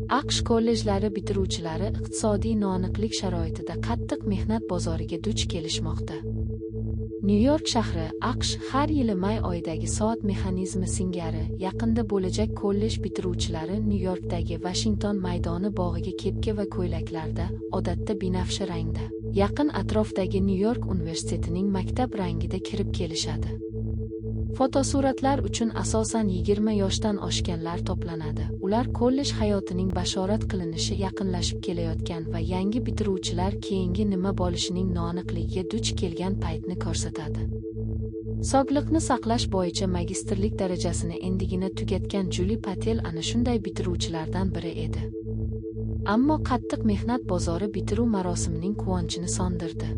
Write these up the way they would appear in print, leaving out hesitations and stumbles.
AQSh kollejlari bitiruvchilari iqtisodiy noaniqlik sharoitida qattiq mehnat bozoriga duch kelishmoqda. Nyu-York shahri, AQSh har yili may oyidagi soat mexanizmi singari yaqinda bo'lajak kollej bitiruvchilari Nyu-Yorkdagi Washington maydoni bog'iga kepka va ko'ylaklarda, odatda binafsha rangda, yaqin atrofdagi Nyu-York universitetining maktab rangida kirib kelishadi. Fotosuratlar uchun asosan 20 yoshdan oshganlar to'planadi. Ular kollej hayotining bashorat qilinishi yaqinlashib kelayotgan va yangi bitiruvchilar keyingi nima bo'lishining noaniqligiga duch kelgan paytni ko'rsatadi. Sog'liqni saqlash bo'yicha magistrlik darajasini endigina tugatgan Julie Patel ana shunday bitiruvchilardan biri edi. Ammo qattiq mehnat bozori bitiruv marosimining quvonchini sondirdi.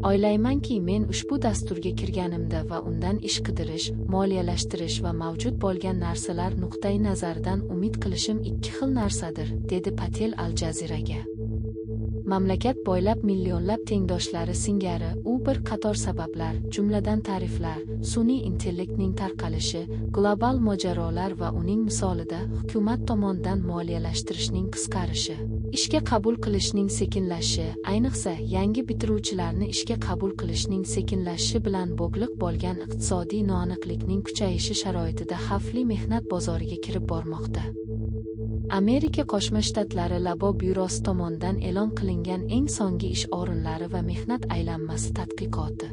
O'ylaymanki, men ushbu dasturga kirganimda va undan ish qidirish, moliyalashtirish va mavjud bo'lgan narsalar nuqtai nazaridan umid qilishim ikki xil narsadir, dedi Patel Al Jazeeraga. Mamlakat bo'ylab millionlab tengdoshlari singari u bir qator sabablar, jumladan tariflar, sun'iy intellektning tarqalishi, global mojarolar va uning misolida hukumat tomonidan moliyalashtirishning qisqarishi, ishga qabul qilishning sekinlashishi, ayniqsa yangi bitiruvchilarni ishga qabul qilishning sekinlashishi bilan bog'liq bo'lgan iqtisodiy noaniqlikning kuchayishi sharoitida xavfli mehnat bozoriga kirib bormoqda. Amerika Qo'shma Shtatlari Labo byurosi tomonidan e'lon qilingan eng so'nggi ish o'rinlari va mehnat aylanmasi tadqiqoti